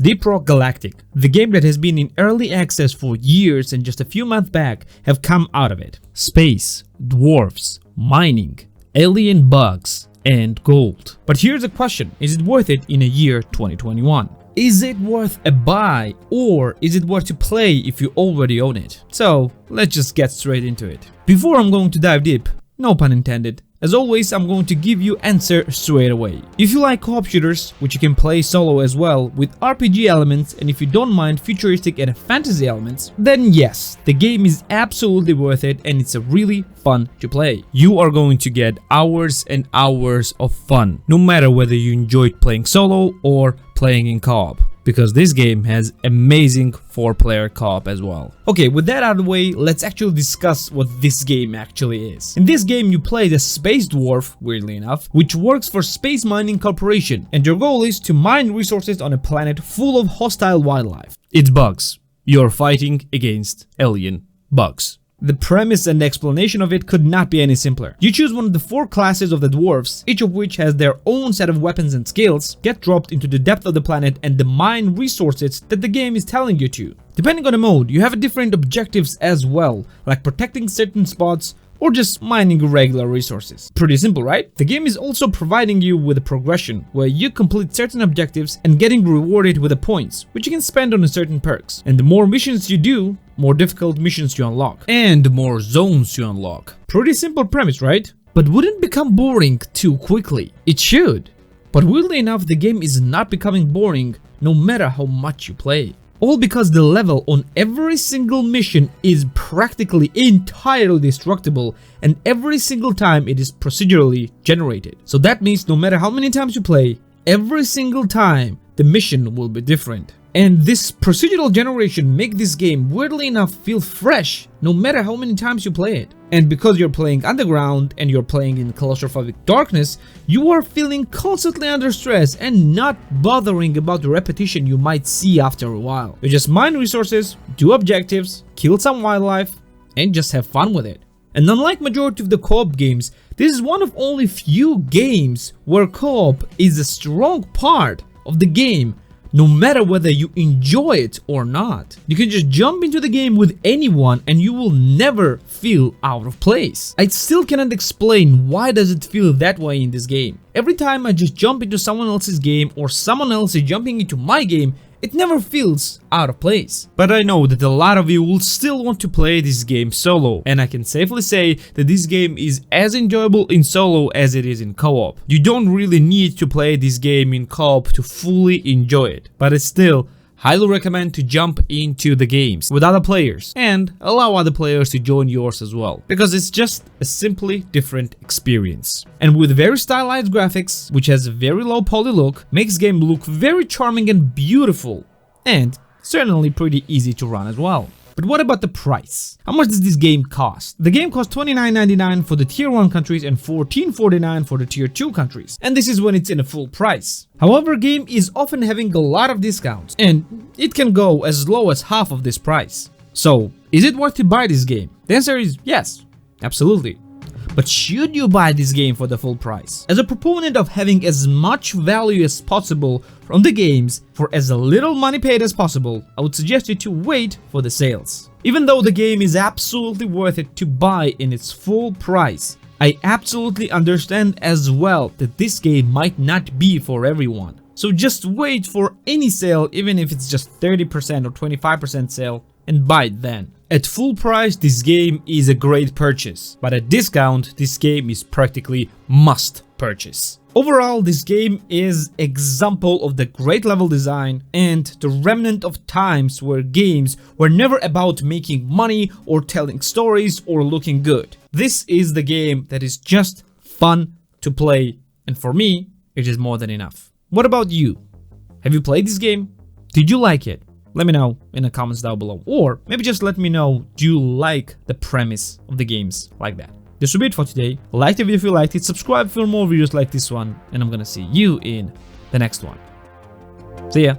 Deep Rock Galactic, the game that has been in early access for years and just a few months back have come out of it. Space, dwarfs, mining, alien bugs, and gold. But here's a question, is it worth it in a year 2021? Is it worth a buy, or is it worth to play if you already own it? So let's just get straight into it. Before I'm going to dive deep, no pun intended, as always I'm going to give you answer straight away. If you like co-op shooters, which you can play solo as well, with RPG elements, and if you don't mind futuristic and fantasy elements, then yes, the game is absolutely worth it and it's a really fun to play. You are going to get hours and hours of fun, no matter whether you enjoyed playing solo or playing in co-op, because this game has amazing 4-player co-op as well. Okay, with that out of the way, let's actually discuss what this game actually is. In this game, you play the Space Dwarf, weirdly enough, which works for Space Mining Corporation, and your goal is to mine resources on a planet full of hostile wildlife. It's bugs. You're fighting against alien bugs. The premise and the explanation of it could not be any simpler. You choose one of the 4 classes of the dwarfs, each of which has their own set of weapons and skills, get dropped into the depth of the planet and mine resources that the game is telling you to. Depending on the mode, you have different objectives as well, like protecting certain spots or just mining regular resources. Pretty simple, right? The game is also providing you with a progression where you complete certain objectives and getting rewarded with the points, which you can spend on certain perks. And the more missions you do, more difficult missions you unlock, and more zones you unlock. Pretty simple premise, right? But wouldn't become boring too quickly. It should. But weirdly enough, the game is not becoming boring no matter how much you play. All because the level on every single mission is practically entirely destructible, and every single time it is procedurally generated. So that means no matter how many times you play, every single time the mission will be different. And this procedural generation makes this game weirdly enough feel fresh no matter how many times you play it. And because you're playing underground and you're playing in claustrophobic darkness, you are feeling constantly under stress and not bothering about the repetition you might see after a while. You just mine resources, do objectives, kill some wildlife, and just have fun with it. And unlike majority of the co-op games, this is one of only few games where co-op is a strong part of the game, no matter whether you enjoy it or not. You can just jump into the game with anyone and you will never feel out of place. I still cannot explain why does it feel that way in this game. Every time I just jump into someone else's game or someone else is jumping into my game, it never feels out of place. But I know that a lot of you will still want to play this game solo, and I can safely say that this game is as enjoyable in solo as it is in co-op. You don't really need to play this game in co-op to fully enjoy it, but it's still highly recommend to jump into the games with other players and allow other players to join yours as well, because it's just a simply different experience. And with very stylized graphics, which has a very low poly look, makes game look very charming and beautiful, and certainly pretty easy to run as well. But what about the price? How much does this game cost? The game costs $29.99 for the tier 1 countries and $14.49 for the tier 2 countries, and this is when it's in a full price. However, game is often having a lot of discounts, and it can go as low as half of this price. So, is it worth to buy this game? The answer is yes, absolutely. But should you buy this game for the full price? As a proponent of having as much value as possible from the games for as little money paid as possible, I would suggest you to wait for the sales. Even though the game is absolutely worth it to buy in its full price, I absolutely understand as well that this game might not be for everyone. So just wait for any sale, even if it's just 30% or 25% sale, and buy it then. At full price, this game is a great purchase, but at discount, this game is practically must purchase. Overall, this game is example of the great level design and the remnant of times where games were never about making money or telling stories or looking good. This is the game that is just fun to play, and for me, it is more than enough. What about you? Have you played this game? Did you like it? Let me know in the comments down below, or maybe just let me know, do you like the premise of the games like that? This will be it for today. Like the video if you liked it, subscribe for more videos like this one, and I'm gonna see you in the next one. See ya!